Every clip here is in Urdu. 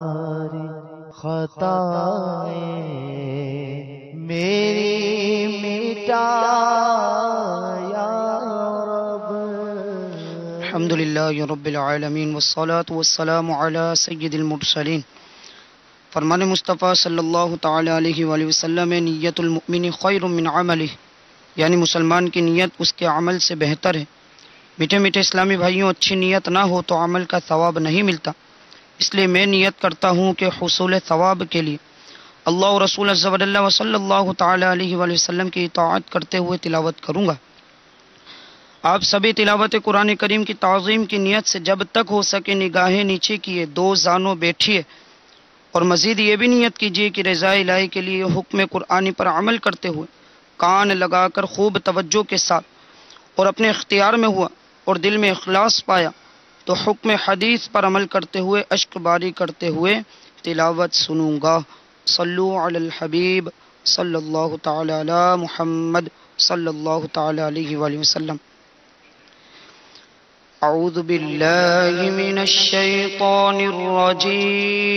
خطائیں میری مٹا یا رب۔ الحمدللہ رب العالمین والصلاة والسلام علی سید المرسلین۔ فرمان مصطفیٰ صلی اللہ تعالی علیہ وآلہ وسلم، نیت المؤمن خیر من عملہ، یعنی مسلمان کی نیت اس کے عمل سے بہتر ہے۔ میٹھے میٹھے اسلامی بھائیوں، اچھی نیت نہ ہو تو عمل کا ثواب نہیں ملتا، اس لیے میں نیت کرتا ہوں کہ حصول ثواب کے لیے اللہ و رسول عز و جل و صلی اللہ تعالی علیہ وآلہ وسلم کی اطاعت کرتے ہوئے تلاوت کروں گا۔ آپ سبھی تلاوت قرآن کریم کی تعظیم کی نیت سے جب تک ہو سکے نگاہیں نیچے کیے، دو زانوں بیٹھیے، اور مزید یہ بھی نیت کیجیے کہ رضا الہی کے لیے حکم قرآنی پر عمل کرتے ہوئے کان لگا کر خوب توجہ کے ساتھ اور اپنے اختیار میں ہوا اور دل میں اخلاص پایا تو حکم حدیث پر عمل کرتے ہوئے اشک باری کرتے ہوئے تلاوت سنوں گا۔ صلو علی الحبیب صلی اللہ تعالی علی محمد صلی اللہ تعالی علیہ وآلہ وسلم۔ اعوذ باللہ من الشیطان الرجیم،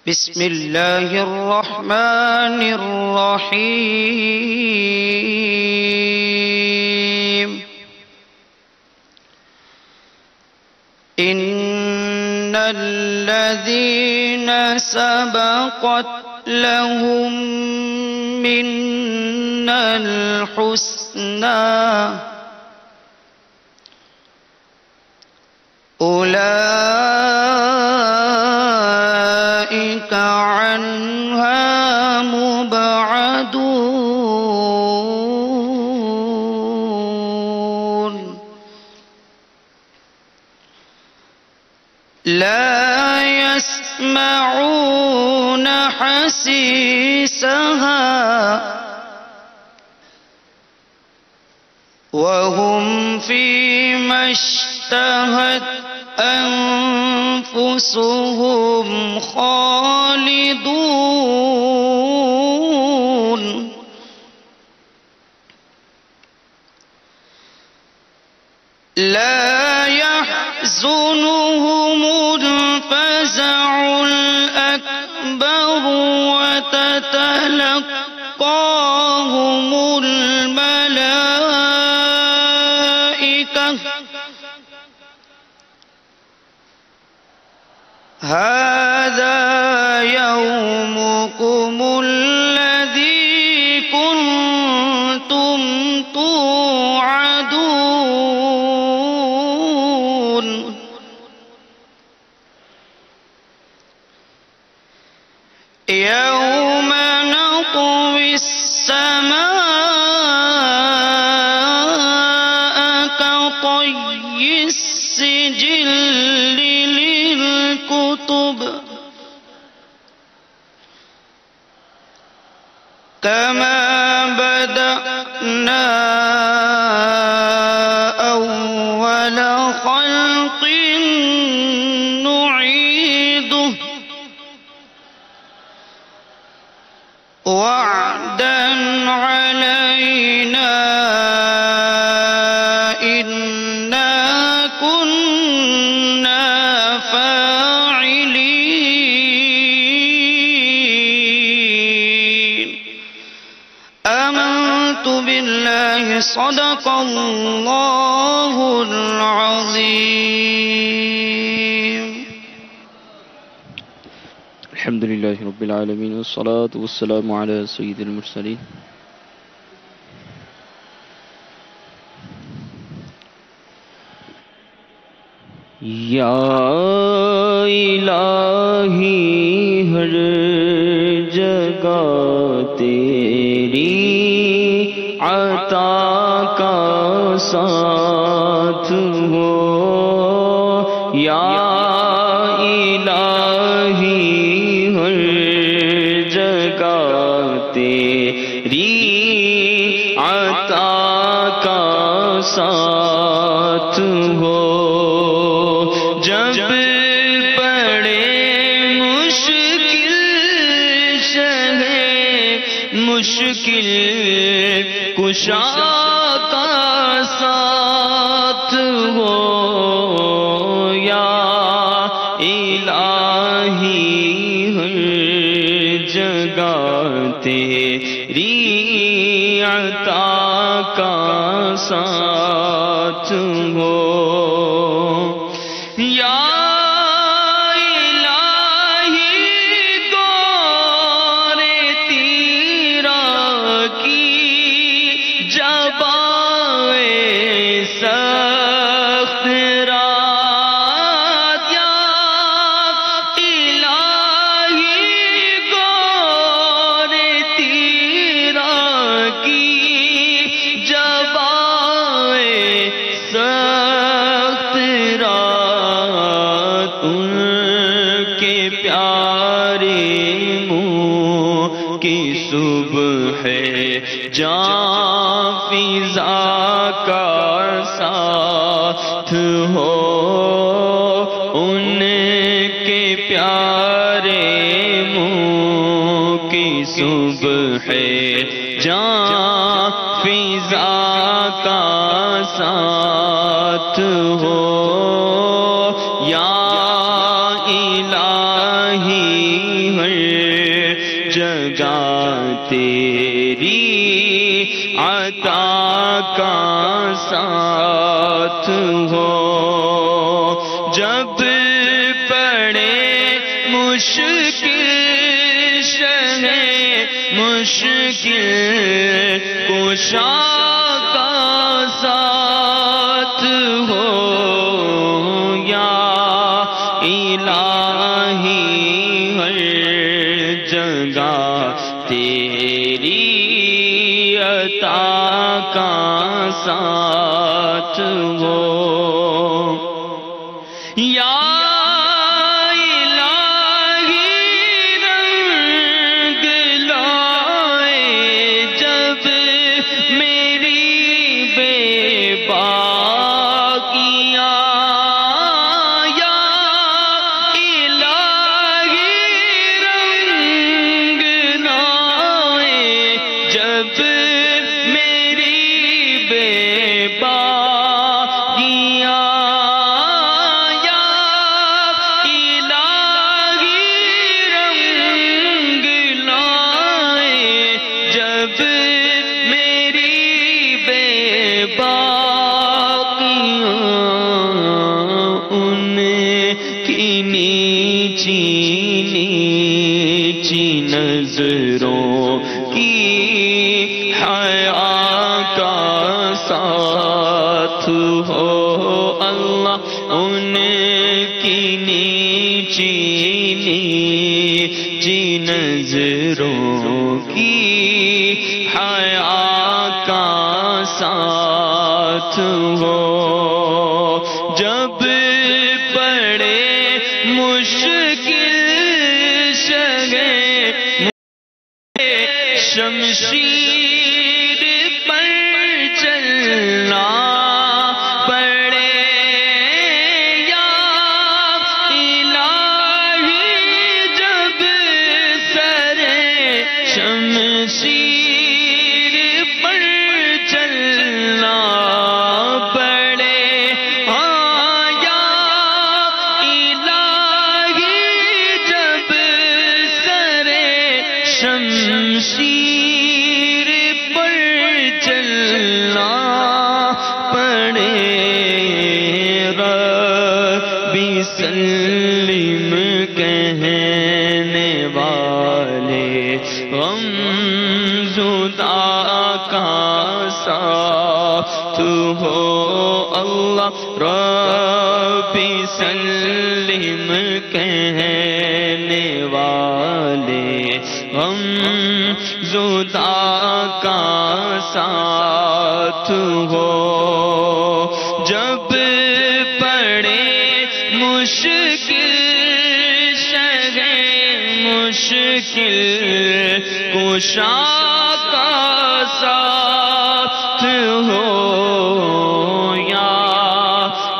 بسم اللہ الرحمن الرحیم۔ ان الذین سبقت لهم منا الحسنى اولئک عنها مبعدون، لا يسمعون حسيسها وهم فيما اشتهت أنفسهم خالدون، لا يحزنهم الفزع الأكبر وتتلقاهم الملائكة هذا يومكم الذي كنتم توعدون، يوم نطوي السماء كطي السجل للكتب كما بدأنا أول خلق نعيده وعدا علينا إنا كنا فاعلين۔ آمنت بالله صدق الله العظيم۔ الحمدللہ رب العالمین والصلاة والسلام علی سید المرسلین۔ یا الہی ہر جگہ تیری عطا کا ساتھ ہو، یا ساتھ ہو، جب پڑے مشکل مشکل کشا کا ساتھ ہو، کا ساتھ ہو یا جاں فضا کا ساتھ ہو ان کے پیارے منہ کی صبح جاں فضا کا ساتھ ہو یا الہی ہر جگہ تیری عطا کا ساتھ ہو جب پڑے مشکل شہ مشکل کشا کا ساتھ ہو یا الہی ہر جگہ تیری عطا کا ساتھ ہو یا نظروں کی حیا کا ساتھ ہو اللہ ان کی نیچی نیچی نظروں کی حیا کا ساتھ ہو جب پڑے مشکل شمشیر پر چلنا پڑے یا الہی جب سر شمشیر پر چلنا پڑے ہاں یا الہی جب سر شمشیر سلم کہنے والے غم زدہ کا ساتھ ہو اللہ رب سلم کہنے والے غم زدہ کا ساتھ ہو جب پڑے مشکل شہ مشکل کشا کا ساتھ ہو یا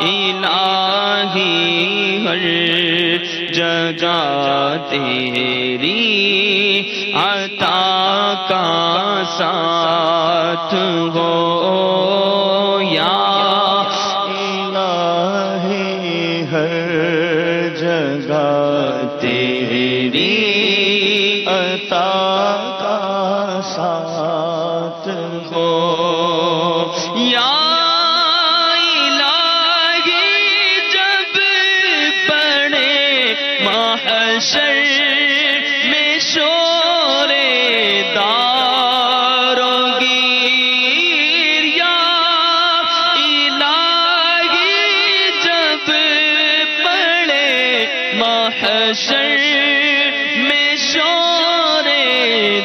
الہی ہر جگہ تیری عطا کا ساتھ ہو یا تیری عطا کا ساتھ ہو محشر میں شور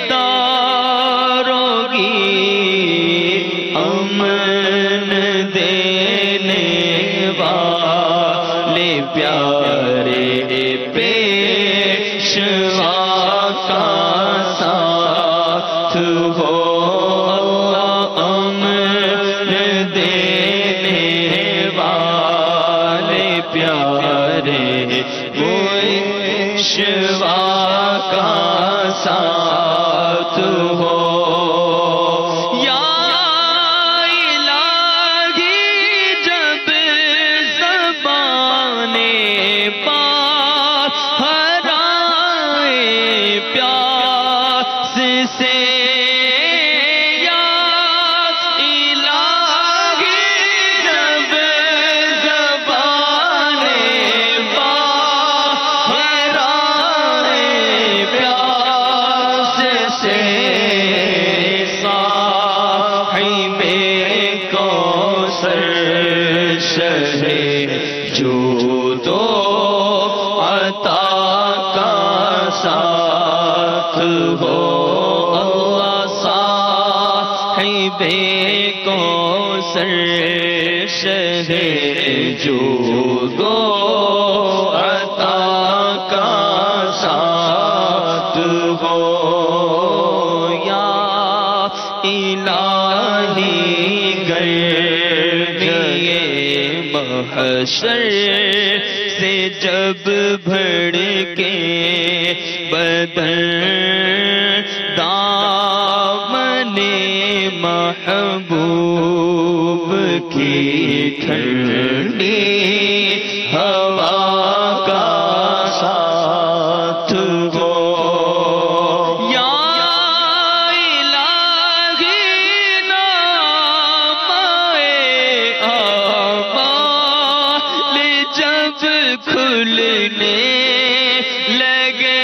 داروں کی امن دینے والے پیارے پیشوا کا ساتھ ہو امن دینے والے پیارے پیشوا کا ساتھ ہو جو دو عطا کا ساتھ ہو یا الہی گرمیے محشر سے جب بھڑکے بدن دامن محبوب کی ٹھنڈی ہوا کا ساتھ ہو یا الہی نام اعمال جب کھلنے لگے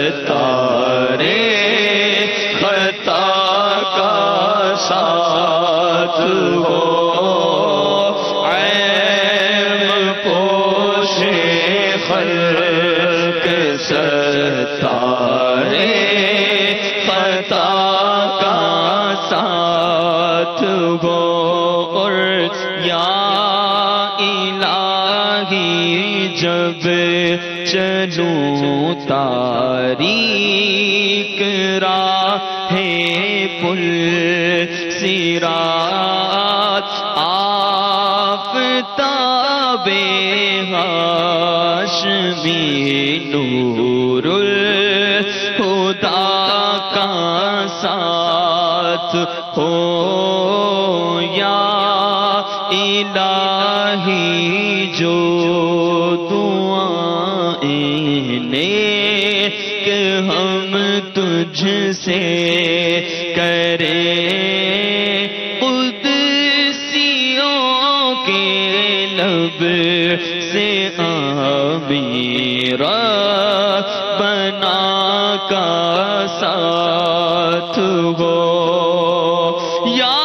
ستارے خطا کا ساتھ ہو عیب پوش خلق ستارے خطا کا ساتھ ہو اور یا الہی جب چلوں تاریک راہ پل صراط آفتاب ہاشمی نور الہدی کا ساتھ ہو یا الہی جو کہ ہم تجھ سے کریں قدسیوں کے لب سے آمین بنا کا ساتھ ہو یا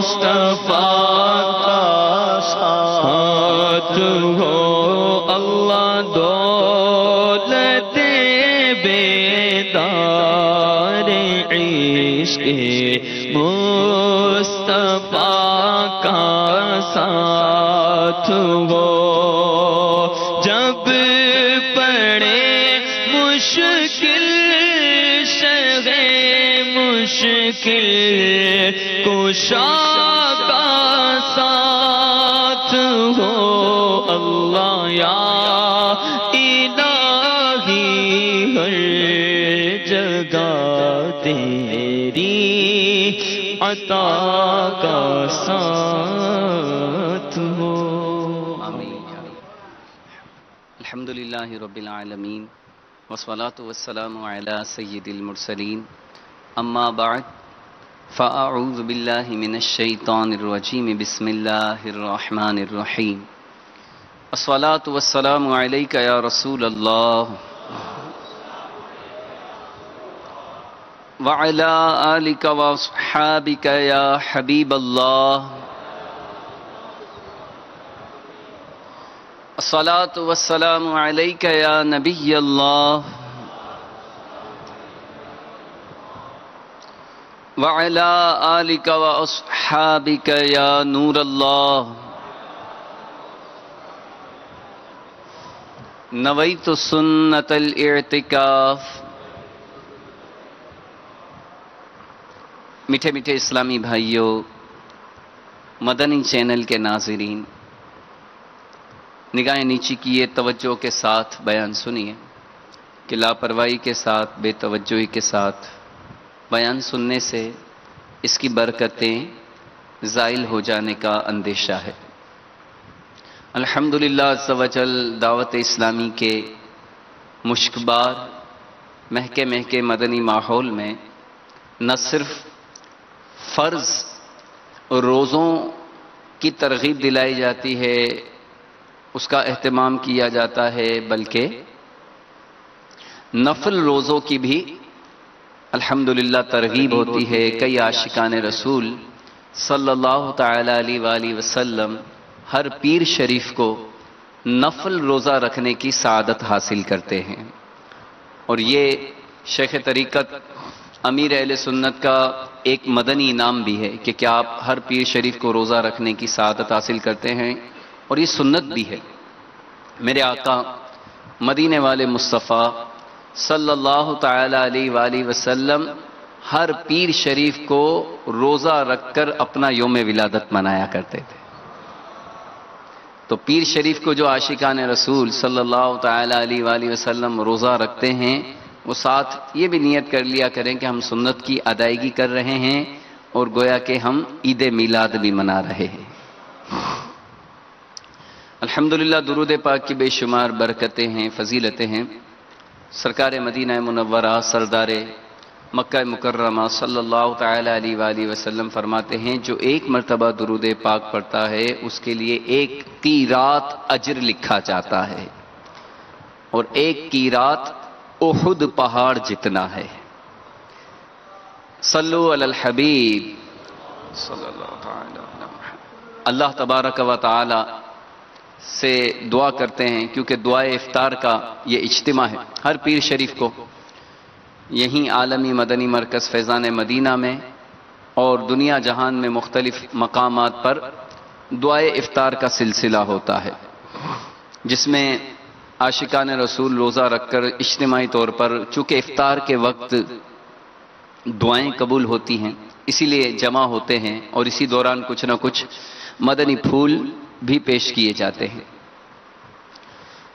مصطفیٰ کا ساتھ ہو اللہ دولت بیدار عشق مصطفیٰ کا ساتھ ہو جب پڑے مشکل مشکل کشا کا ساتھ ہو اللہ یا الہی ہر جگہ تیری عطا کا ساتھ ہو. آمین. الحمدللہ رب العالمین والصلاة والسلام علی سید المرسلین. اما بعد فاعوذ باللہ من الشیطان الرجیم. بسم اللہ الرحمن الرحیم. الصلاة والسلام علیک یا رسول اللہ وعلی آلک واصحابک یا حبیب اللہ. الصلاة والسلام علیک یا نبی اللہ وعلی آلک واصحابک یا نور اللہ. نویت سنت الاعتکاف. میٹھے میٹھے اسلامی بھائیوں، مدنی چینل کے ناظرین، نگاہیں نیچی کیے، توجہ کے ساتھ بیان سنیے کہ لاپرواہی کے ساتھ، بے توجہی کے ساتھ بیان سننے سے اس کی برکتیں زائل ہو جانے کا اندیشہ ہے. الحمدللہ عز و جل دعوت اسلامی کے مشکبار مہکے مہکے مدنی ماحول میں نہ صرف فرض روزوں کی ترغیب دلائی جاتی ہے، اس کا اہتمام کیا جاتا ہے، بلکہ نفل روزوں کی بھی الحمدللہ ترغیب ہوتی ہے. کئی عاشقان رسول صلی اللہ تعالی علیہ وآلہ وسلم ہر پیر شریف کو نفل روزہ رکھنے کی سعادت حاصل کرتے ہیں، اور یہ شیخ طریقت امیر اہل سنت کا ایک مدنی انعام بھی ہے کہ کیا آپ ہر پیر شریف کو روزہ رکھنے کی سعادت حاصل کرتے ہیں، اور یہ سنت بھی ہے. میرے آقا مدینے والے مصطفیٰ صلی اللہ تعالی علیہ وآلہ وسلم ہر پیر شریف کو روزہ رکھ کر اپنا یوم ولادت منایا کرتے تھے. تو پیر شریف کو جو عاشقان رسول صلی اللہ تعالی علیہ وآلہ وسلم روزہ رکھتے ہیں، وہ ساتھ یہ بھی نیت کر لیا کریں کہ ہم سنت کی ادائیگی کر رہے ہیں اور گویا کہ ہم عید میلاد بھی منا رہے ہیں. الحمدللہ درود پاک کی بے شمار برکتیں ہیں، فضیلتیں ہیں. سرکار مدینہ منورہ سردار مکہ مکرمہ صلی اللہ تعالی علیہ وآلہ وسلم فرماتے ہیں جو ایک مرتبہ درود پاک پڑھتا ہے اس کے لیے ایک قیرات اجر لکھا جاتا ہے، اور ایک قیرات احد پہاڑ جتنا ہے. صلو علی الحبیب صلی اللہ تعالی علیہ وسلم. اللہ تبارک و تعالی سے دعا کرتے ہیں، کیونکہ دعائے افطار کا یہ اجتماع ہے ہر پیر شریف کو یہیں عالمی مدنی مرکز فیضان مدینہ میں اور دنیا جہان میں مختلف مقامات پر دعائے افطار کا سلسلہ ہوتا ہے، جس میں عاشقان رسول روزہ رکھ کر اجتماعی طور پر، چونکہ افطار کے وقت دعائیں قبول ہوتی ہیں اسی لیے جمع ہوتے ہیں، اور اسی دوران کچھ نہ کچھ مدنی پھول بھی پیش کیے جاتے ہیں.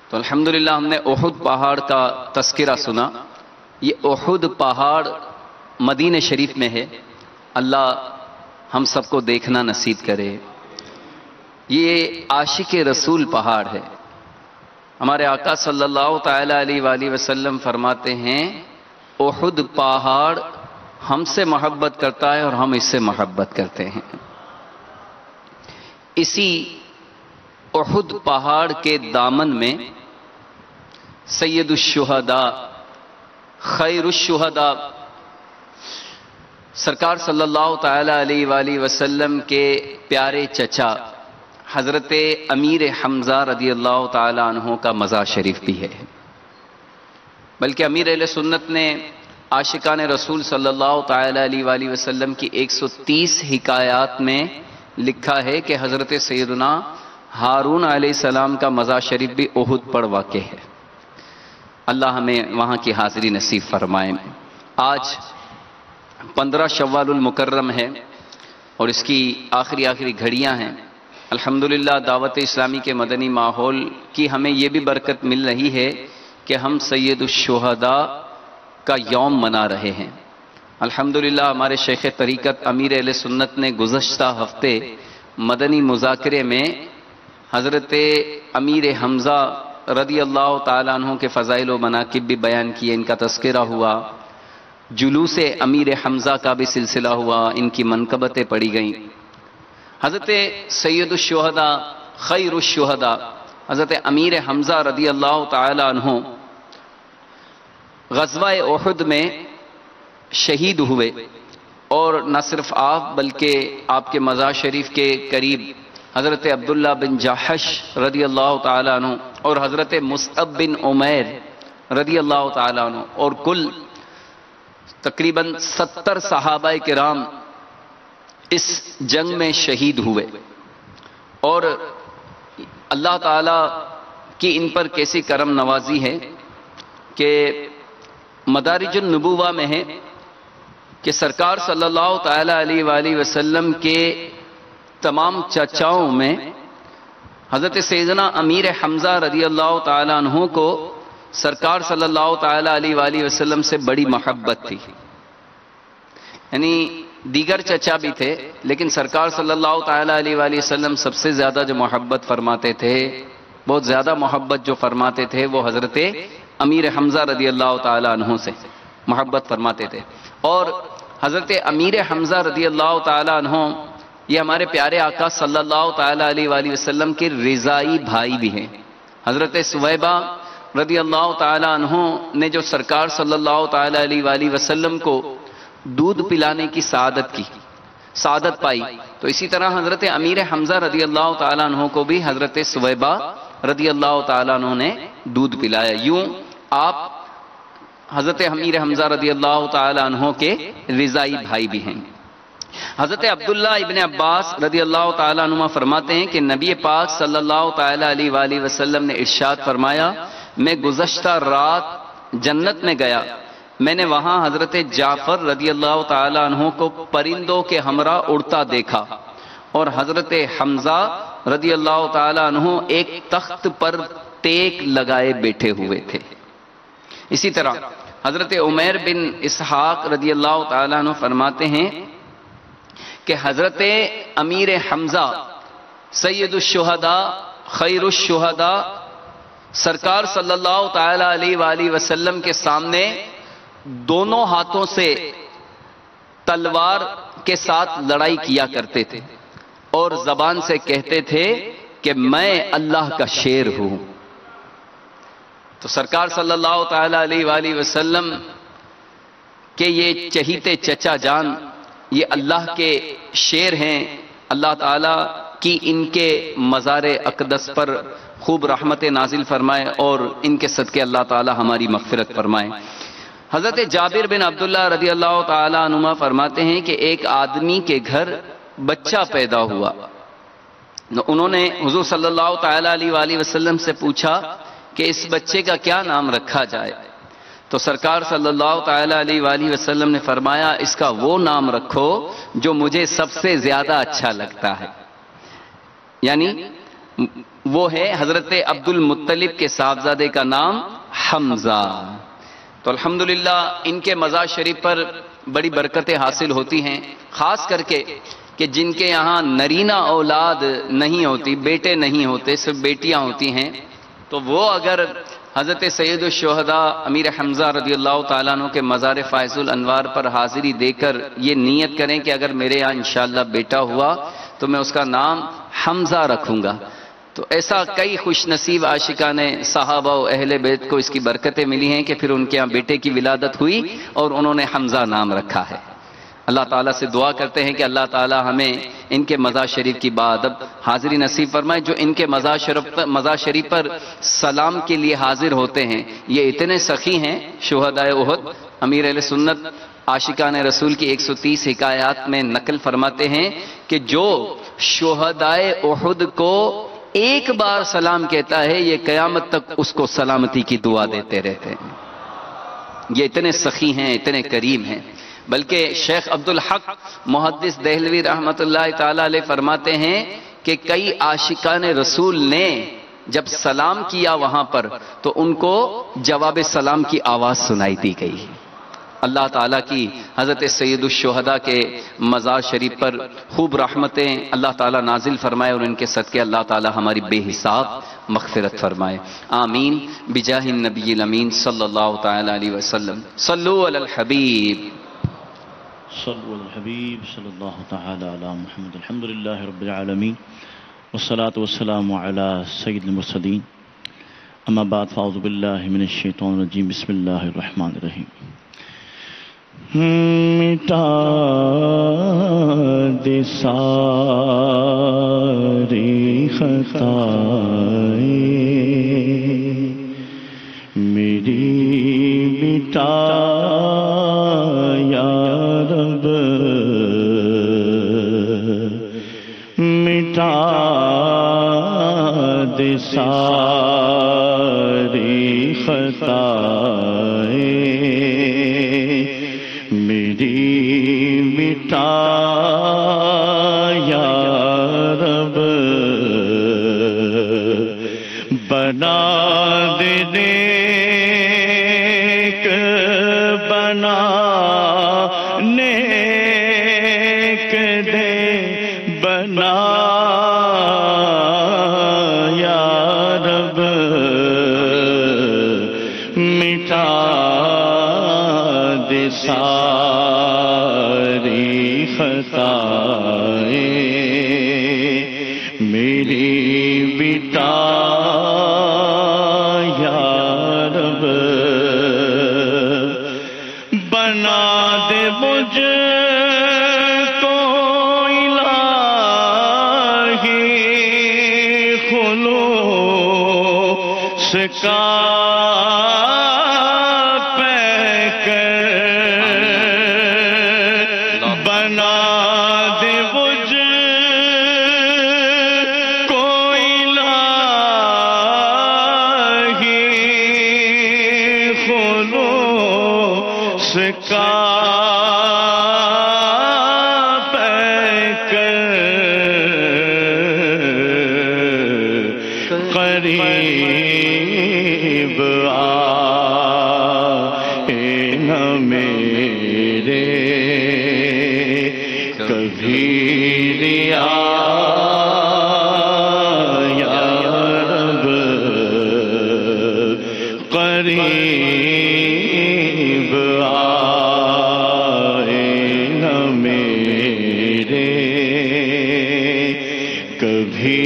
تو الحمدللہ ہم نے احد پہاڑ کا تذکرہ سنا. یہ احد پہاڑ مدینہ شریف میں ہے. اللہ ہم سب کو دیکھنا نصیب کرے. یہ عاشق رسول پہاڑ ہے. ہمارے آقا صلی اللہ تعالی علیہ وآلہ وسلم فرماتے ہیں احد پہاڑ ہم سے محبت کرتا ہے اور ہم اس سے محبت کرتے ہیں. اسی احد پہاڑ کے دامن میں سید الشہداء خیر الشہداء سرکار صلی اللہ تعالی علیہ وآلہ وسلم کے پیارے چچا حضرت امیر حمزہ رضی اللہ تعالی عنہ کا مزار شریف بھی ہے. بلکہ امیر اہل سنت نے عاشقان رسول صلی اللہ تعالی علیہ وآلہ وسلم کی 130 حکایات میں لکھا ہے کہ حضرت سیدنا ہارون علیہ السلام کا مزار شریف بھی احد پر واقع ہے. اللہ ہمیں وہاں کی حاضری نصیب فرمائے. آج 15 شوال المکرم ہے اور اس کی آخری گھڑیاں ہیں. الحمدللہ دعوت اسلامی کے مدنی ماحول کی ہمیں یہ بھی برکت مل رہی ہے کہ ہم سید الشہداء کا یوم منا رہے ہیں. الحمدللہ ہمارے شیخ طریقت امیر اہل سنت نے گزشتہ ہفتے مدنی مذاکرے میں حضرت امیر حمزہ رضی اللہ تعالیٰ عنہ کے فضائل و مناقب بھی بیان کیے، ان کا تذکرہ ہوا، جلوس امیر حمزہ کا بھی سلسلہ ہوا، ان کی منقبتیں پڑھی گئیں۔ حضرت سید الشہداء خیر الشہداء حضرت امیر حمزہ رضی اللہ تعالیٰ عنہ غزوہ احد میں شہید ہوئے، اور نہ صرف آپ بلکہ آپ کے مزار شریف کے قریب حضرت عبداللہ بن جاحش رضی اللہ تعالیٰ عنہ اور حضرت مصعب بن عمیر رضی اللہ تعالیٰ عنہ اور کل تقریباً 70 صحابہ کرام اس جنگ میں شہید ہوئے، اور اللہ تعالیٰ کی ان پر کیسی کرم نوازی ہے کہ مدارج النبوہ میں ہے کہ سرکار صلی اللہ تعالیٰ علیہ وآلہ وسلم کے تمام چچاؤں میں حضرت سیدنا امیر حمزہ رضی اللہ تعالیٰ عنہ کو سرکار صلی اللہ تعالیٰ علیہ وآلہ وسلم سے بڑی محبت تھی، یعنی دیگر چچا بھی تھے لیکن سرکار صلی اللہ تعالیٰ علیہ وآلہ وسلم سب سے زیادہ جو محبت فرماتے تھے، بہت زیادہ محبت جو فرماتے تھے، وہ حضرت امیر حمزہ رضی اللہ تعالیٰ عنہ سے محبت فرماتے تھے۔ اور حضرت امیر حمزہ رضی اللہ تعالیٰ عنہ یہ ہمارے پیارے آقا صلی اللہ تعالیٰ علیہ وآلہ وسلم کے رضائی بھائی بھی ہیں۔ حضرت سویبہ رضی اللہ تعالیٰ عنہ نے جو سرکار صلی اللہ تعالیٰ علیہ وآلہ وسلم کو دودھ پلانے کی سعادت پائی، تو اسی طرح حضرت امیر حمزہ رضی اللہ تعالیٰ عنہ کو بھی حضرت سویبہ رضی اللہ تعالیٰ عنہ نے دودھ پلایا۔ یوں آپ حضرت امیر حمزہ رضی اللہ تعالیٰ عنہ کے رضائی بھائی بھی ہیں۔ حضرت عبداللہ ابن عباس رضی اللہ تعالیٰ عنہ فرماتے ہیں کہ نبی پاک صلی اللہ تعالیٰ علیہ وآلہ وسلم نے ارشاد فرمایا، میں گزشتہ رات جنت میں گیا، میں نے وہاں حضرت جعفر رضی اللہ تعالیٰ عنہ کو پرندوں کے ہمراہ اڑتا دیکھا، اور حضرت حمزہ رضی اللہ تعالیٰ عنہ ایک تخت پر ٹیک لگائے بیٹھے ہوئے تھے۔ اسی طرح حضرت عمیر بن اسحاق رضی اللہ تعالیٰ عنہ فرماتے ہیں کہ حضرت امیر حمزہ سید الشہداء خیر الشہداء سرکار صلی اللہ تعالیٰ علیہ وآلہ وسلم کے سامنے دونوں ہاتھوں سے تلوار کے ساتھ لڑائی کیا کرتے تھے، اور زبان سے کہتے تھے کہ میں اللہ کا شیر ہوں۔ تو سرکار صلی اللہ تعالیٰ علیہ وآلہ وسلم کہ یہ چہیتے چچا جان یہ اللہ کے شیر ہیں، اللہ تعالیٰ کی ان کے مزار اقدس پر خوب رحمت نازل فرمائے، اور ان کے صدقے اللہ تعالیٰ ہماری مغفرت فرمائے۔ حضرت جابر بن عبداللہ رضی اللہ تعالیٰ عنہ فرماتے ہیں کہ ایک آدمی کے گھر بچہ پیدا ہوا، انہوں نے حضور صلی اللہ تعالیٰ علیہ وآلہ وسلم سے پوچھا کہ اس بچے کا کیا نام رکھا جائے، تو سرکار صلی اللہ تعالیٰ علیہ وآلہ وسلم نے فرمایا اس کا وہ نام رکھو جو مجھے سب سے زیادہ اچھا لگتا ہے، یعنی وہ ہے حضرت عبد المطلب کے صاحبزادے کا نام حمزہ۔ تو الحمدللہ ان کے مزار شریف پر بڑی برکتیں حاصل ہوتی ہیں، خاص کر کے کہ جن کے یہاں نرینہ اولاد نہیں ہوتی، بیٹے نہیں ہوتے، صرف بیٹیاں ہوتی ہیں، تو وہ اگر حضرت سید الشہداء امیر حمزہ رضی اللہ تعالیٰ عنہ کے مزار فائز الانوار پر حاضری دے کر یہ نیت کریں کہ اگر میرے یہاں انشاءاللہ بیٹا ہوا تو میں اس کا نام حمزہ رکھوں گا، تو ایسا کئی خوش نصیب عاشقان صحابہ و اہل بیت کو اس کی برکتیں ملی ہیں کہ پھر ان کے یہاں بیٹے کی ولادت ہوئی اور انہوں نے حمزہ نام رکھا ہے۔ اللہ تعالیٰ سے دعا کرتے ہیں کہ اللہ تعالیٰ ہمیں ان کے مزار شریف کی بادب حاضری نصیب فرمائے۔ جو ان کے مزار شریف پر سلام کے لیے حاضر ہوتے ہیں یہ اتنے سخی ہیں، شہدائے احد امیر اہل سنت عاشقان رسول کی 130 حکایات میں نقل فرماتے ہیں کہ جو شہدائے احد کو ایک بار سلام کہتا ہے یہ قیامت تک اس کو سلامتی کی دعا دیتے رہتے ہیں۔ یہ اتنے سخی ہیں، اتنے کریم ہیں۔ بلکہ شیخ عبدالحق محدث دہلوی رحمت اللہ تعالی علیہ فرماتے ہیں کہ کئی عاشقان رسول نے جب سلام کیا وہاں پر تو ان کو جواب سلام کی آواز سنائی دی گئی۔ اللہ تعالیٰ کی حضرت سید الشہداء کے مزار شریف پر خوب رحمتیں اللہ تعالیٰ نازل فرمائے اور ان کے صدقے اللہ تعالیٰ ہماری بے حساب مغفرت فرمائے، آمین بجاہ النبی الامین صلی اللہ تعالیٰ علیہ وسلم۔ صلو علی الحبیب صلو علی الحبیب صلی اللہ تعالی علی محمد۔ الحمدللہ رب العالمین والصلاة والسلام علی سید المرسلین، اما بعد فاعوذ باللہ من الشیطان الرجیم، بسم اللہ الرحمن الرحیم۔ مٹا دے ساری خطائیں میری، مٹا یا رب، مٹا دے ساری خطائیں میری، مٹا یا رب، بنا دے نیک، بنا نیک دے، بنا یا رب، مٹا دے ساری خطائیں میری، مٹا یا رب، بنا دے مجھ کو الہی خلوص کا قریب آئے نہ میرے کبھی ریا یا رب، قریب آئے نہ میرے کبھی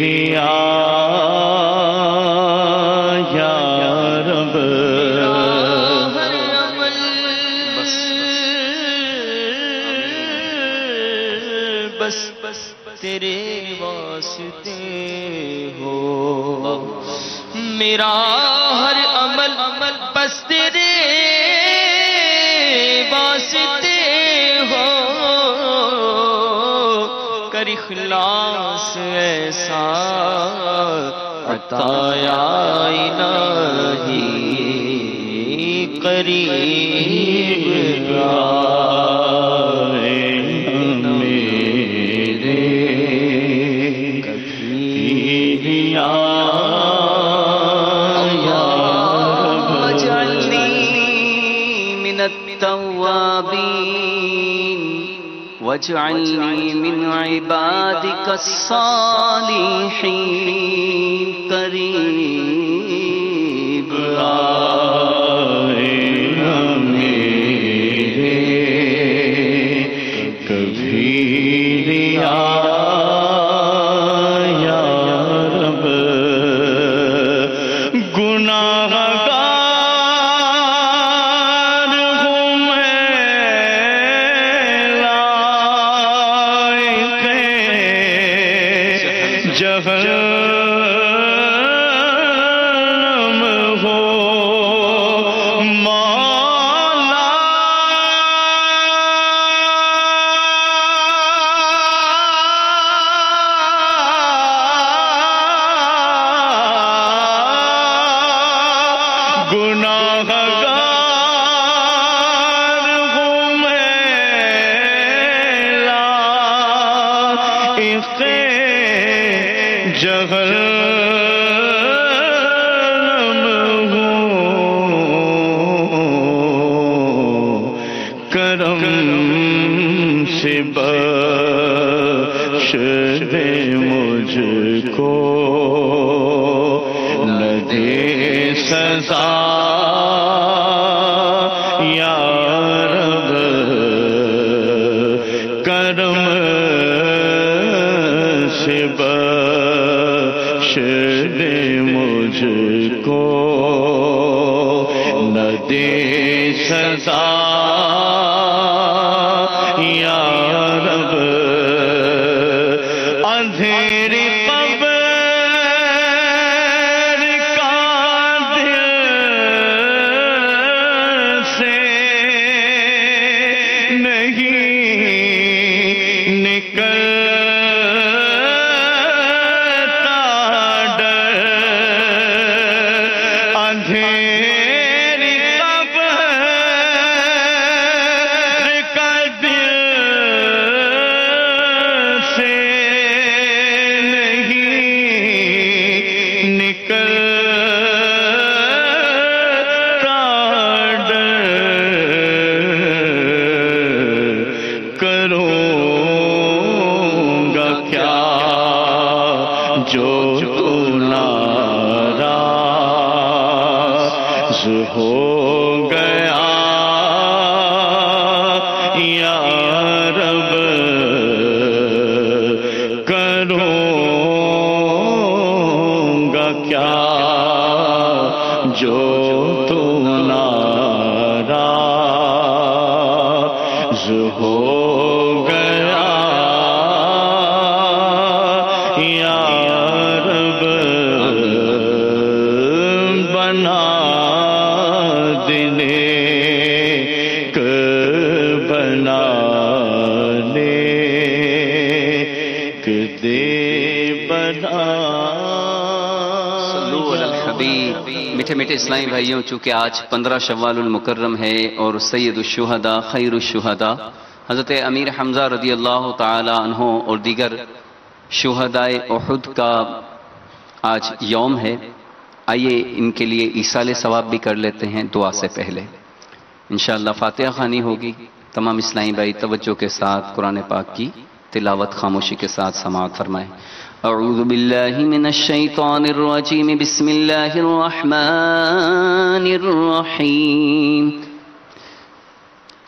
ریا یا رب، بس بس تیرے واسطے ہو، میرا ہر عمل بس تیرے واسطے ہو، کر اخلاص ایسا عطا یا الہی، قریب آئے نہ میرے کبھی ریا یا رب، واجعلنی من التوابین واجعلنی من عبادک الصالحین، قریب آئے نہ میرے کبھی ریا یا رب، گناہ گار ہوں میں لائق جہنم ہو مولا، گناہ گار ہوں میں لائق جہنم ہوں بخش دے مجھ کو، نہ دے سزا یا رب، کرم سے بخش دے مجھ کو، نہ دے سزا یا رب، اندھیری قبر کا دل سے نہیں نکلتا ڈر، اندھیری قبر کا دل سے نہیں نکلتا ڈر، کروں گا کیا جو تو ناراض ہو گیا یا رب، کروں گا کیا جو تو ناراض ہو گیا یا رب، بنا دینے بنا لے دے بنا۔ صلو علی الحبیب۔ میٹھے میٹھے اسلامی بھائیوں، چونکہ آج 15 شوال المکرم ہے اور سید الشہداء خیر الشہداء حضرت امیر حمزہ رضی اللہ تعالی عنہ اور دیگر شہدائے احد کا آج یوم ہے، آئیے ان کے لیے ایصال ثواب بھی کر لیتے ہیں دعا سے پہلے۔ انشاءاللہ فاتحہ خوانی ہوگی، تمام اسلامی بھائی توجہ کے ساتھ قرآن پاک کی تلاوت خاموشی کے ساتھ سماعت فرمائیں۔ اعوذ باللہ من الشیطان الرجیم، بسم اللہ الرحمن الرحیم۔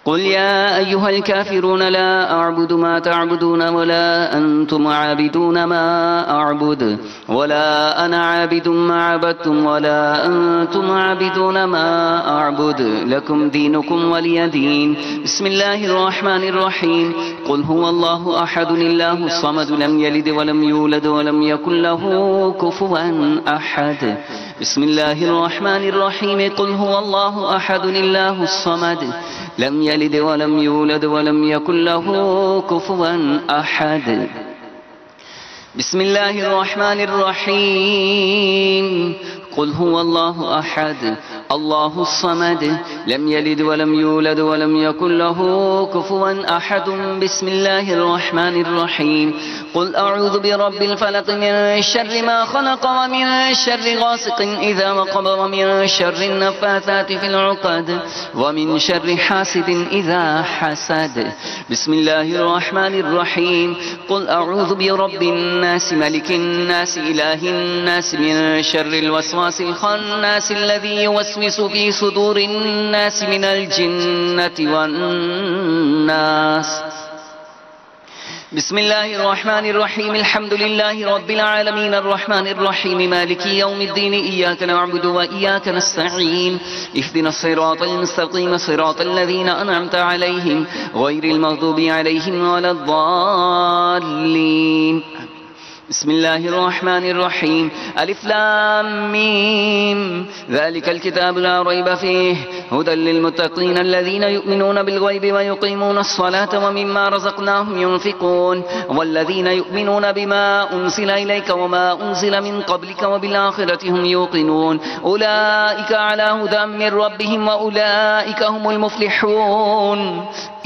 قل يا أيها الكافرون لا أعبد ما تعبدون ولا أنتم عابدون ما أعبد ولا أنا عابد ما عبدتم ولا أنتم عابدون ما أعبد لكم دينكم ولي دين. بسم الله الرحمن الرحيم. قل هو الله أحد الله الصمد لم يلد ولم يولد ولم يكن له كفوا أحد. بسم الله الرحمن الرحيم. قل هو الله أحد الله الصمد لم يلد ولم يولد ولم يكن له كفوا أحد. بسم الله الرحمن الرحيم. قل هو الله أحد الله الصمد لم يلد ولم يولد ولم يكن له كفوا أحد. بسم الله الرحمن الرحيم. قل أعوذ برب الفلق من شر ما خلق ومن شر غاسق إذا وقب ومن شر النفاثات في العقد ومن شر حاسد إذا حسد. بسم الله الرحمن الرحيم. قل أعوذ برب الناس ملك الناس إله الناس من شر الوسواس الخناس الذي يوسوس في صدور الناس من الجنة والناس. بسم الله الرحمن الرحيم. الحمد لله رب العالمين الرحمن الرحيم مالك يوم الدين. إياك نعبد وإياك نستعين. اهدنا الصراط المستقيم صراط الذين أنعمت عليهم غير المغضوب عليهم ولا الضالين. بسم الله الرحمن الرحيم. ألف لام ميم. ذلك الكتاب لا ريب فيه هدى للمتقين الذين يؤمنون بالغيب ويقيمون الصلاة ومما رزقناهم ينفقون والذين يؤمنون بما أنزل إليك وما أنزل من قبلك وبالآخرة هم يوقنون أولئك على هدى من ربهم وأولئك هم المفلحون.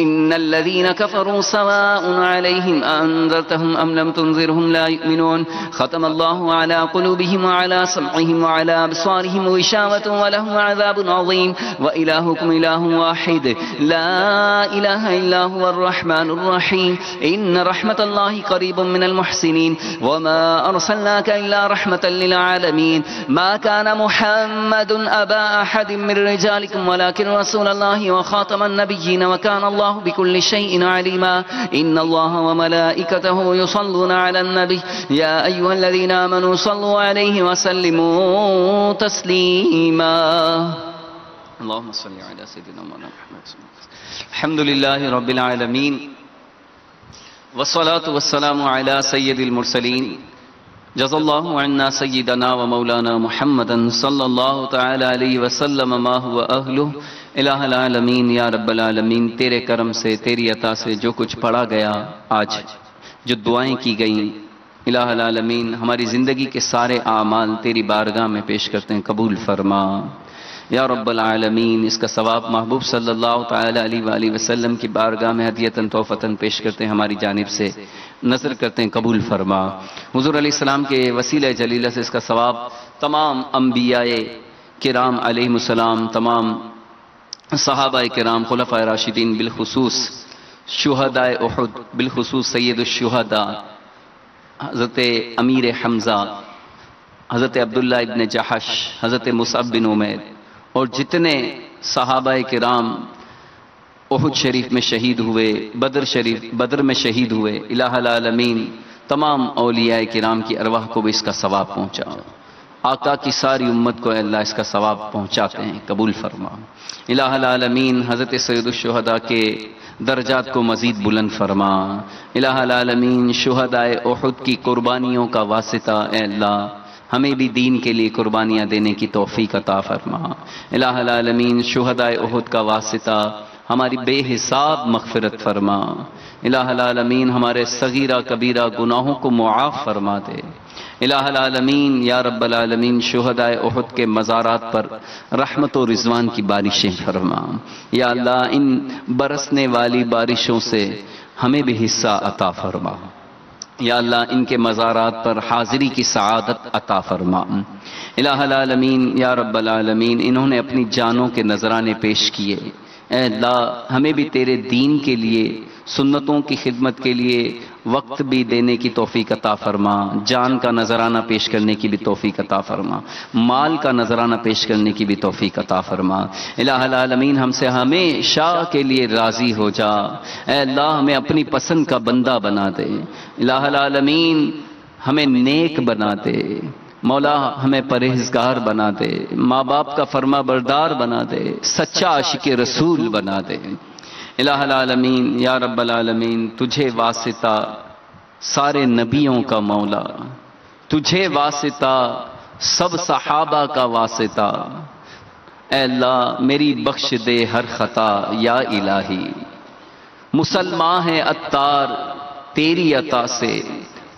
إن الذين كفروا سواء عليهم أنذرتهم أم لم تنذرهم لا يؤمنون ختم الله على قلوبهم وعلى سمعهم وعلى أبصارهم غشاوة ولهم عذاب عظيم وإلهكم إله واحد لا إله إلا هو الرحمن الرحيم إن رحمة الله قريب من المحسنين وما أرسلناك إلا رحمة للعالمين ما كان محمد أبا أحد من رجالكم ولكن رسول الله وخاتم النبيين وكان الله بكل شيء عليما إن الله وملائكته يصلون على النبي يا أيها الذين آمنوا صلوا عليه وسلموا تسليما اللهم صل على سيدنا مولانا محمد الحمد لله رب العالمين والصلاة والسلام على سيد المرسلين جزا الله عنا سيدنا ومولانا محمدا صلی اللہ تعالی علیہ وسلم ما هو اہلہ الہ العالمین یا رب العالمین تیرے کرم سے تیری عطا سے جو کچھ پڑھا گیا آج جو دعائیں کی گئیں الہ العالمین ہماری زندگی کے سارے اعمال تیری بارگاہ میں پیش کرتے ہیں قبول فرما یا رب العالمین اس کا ثواب محبوب صلی اللہ تعالی علیہ وآلہ وسلم کی بارگاہ میں ہدیتاً تحفتاً پیش کرتے ہیں ہماری جانب سے نظر کرتے ہیں قبول فرما حضور علیہ السلام کے وسیلہ جلیلہ سے اس کا ثواب تمام انبیاء کرام علیہ السلام تمام صحابہ کرام خلفاء راشدین بالخصوص شہداء احد بالخصوص سید الشہداء حضرت امیر حمزہ حضرت عبداللہ ابن جحش حضرت مصعب بن عمیر اور جتنے صحابہ کرام احد شریف میں شہید ہوئے بدر میں شہید ہوئے الہ العالمین تمام اولیاء کرام کی ارواح کو بھی اس کا ثواب پہنچا آقا کی ساری امت کو اللہ اس کا ثواب پہنچاتے ہیں قبول فرما الہ العالمین حضرت سید الشہداء کے درجات کو مزید بلند فرما الہ العالمین شہداء احد کی قربانیوں کا واسطہ اے اللہ ہمیں بھی دین کے لیے قربانیاں دینے کی توفیق عطا فرما الہ العالمین شہداء احد کا واسطہ ہماری بے حساب مغفرت فرما الہ العالمین ہمارے صغیرہ کبیرہ گناہوں کو معاف فرما دے الہ العالمین یا رب العالمین شہداء احد کے مزارات پر رحمت و رضوان کی بارشیں فرما یا اللہ ان برسنے والی بارشوں سے ہمیں بھی حصہ عطا فرما یا اللہ ان کے مزارات پر حاضری کی سعادت عطا فرما الہ العالمین یا رب العالمین انہوں نے اپنی جانوں کے نذرانے پیش کیے اے اللہ ہمیں بھی تیرے دین کے لیے سنتوں کی خدمت کے لیے وقت بھی دینے کی توفیق عطا فرما جان کا نذرانہ پیش کرنے کی بھی توفیق عطا فرما مال کا نذرانہ پیش کرنے کی بھی توفیق عطا فرما الہ العالمین ہم سے ہمیشہ کے لیے راضی ہو جا اے اللہ ہمیں اپنی پسند کا بندہ بنا دے الہ العالمین ہمیں نیک بنا دے مولا ہمیں پرہیزگار بنا دے ماں باپ کا فرما بردار بنا دے سچا عاشق رسول بنا دے الہ العالمین یا رب العالمین تجھے واسطہ سارے نبیوں کا مولا تجھے واسطہ سب صحابہ کا واسطہ اے اللہ میری بخش دے ہر خطا یا الہی مسلمان ہے عطار تیری عطا سے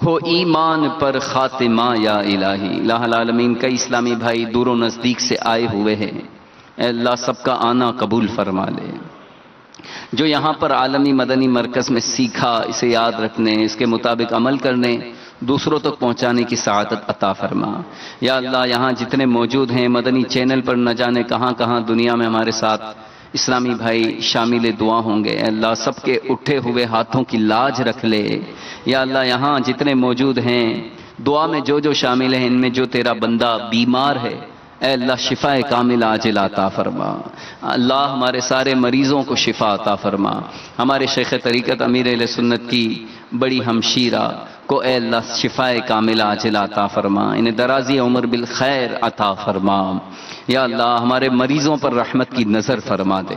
ہو ایمان پر خاتمہ یا الہی الہ العالمین کئی اسلامی بھائی دور و نزدیک سے آئے ہوئے ہیں اے اللہ سب کا آنا قبول فرما لے جو یہاں پر عالمی مدنی مرکز میں سیکھا اسے یاد رکھنے اس کے مطابق عمل کرنے دوسروں تک پہنچانے کی سعادت عطا فرما یا اللہ یہاں جتنے موجود ہیں مدنی چینل پر نہ جانے کہاں کہاں دنیا میں ہمارے ساتھ اسلامی بھائی شامل دعا ہوں گے اے اللہ سب کے اٹھے ہوئے ہاتھوں کی لاج رکھ لے یا اللہ یہاں جتنے موجود ہیں دعا میں جو شامل ہیں ان میں جو تیرا بندہ بیمار ہے اے اللہ شفا کامل عاجل عطا فرما اللہ ہمارے سارے مریضوں کو شفا عطا فرما ہمارے شیخ طریقت امیر اہل سنت کی بڑی ہمشیرہ کو اے اللہ شفا کامل عاجل عطا فرما انہیں درازی عمر بالخیر عطا فرما یا اللہ ہمارے مریضوں پر رحمت کی نظر فرما دے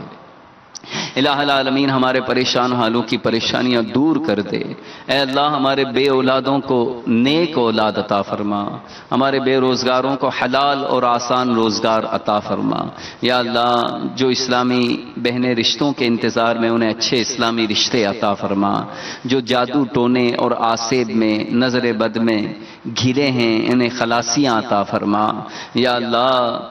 الہ العالمین ہمارے پریشان حالوں کی پریشانیاں دور کر دے اے اللہ ہمارے بے اولادوں کو نیک اولاد عطا فرما ہمارے بے روزگاروں کو حلال اور آسان روزگار عطا فرما یا اللہ جو اسلامی بہنیں رشتوں کے انتظار میں انہیں اچھے اسلامی رشتے عطا فرما جو جادو ٹونے اور آسیب میں نظر بد میں گھرے ہیں انہیں خلاصیاں عطا فرما یا اللہ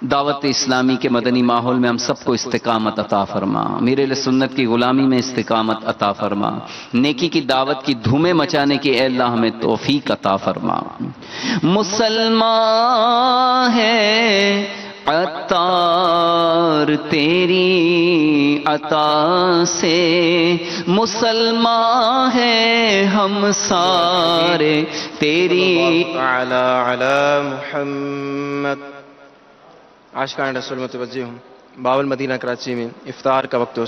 دعوت اسلامی کے مدنی ماحول میں ہم سب کو استقامت عطا فرما، میرے لیے سنت کی غلامی میں استقامت عطا فرما، نیکی کی دعوت کی دھومیں مچانے کی اے اللہ ہمیں توفیق عطا فرما۔ مسلمان ہے عطار تیری عطا سے، مسلمان ہے ہم سارے تیری علی محمد۔ عاشقان رسول متوجہ ہوں، باول مدینہ کراچی میں افطار کا وقت ہو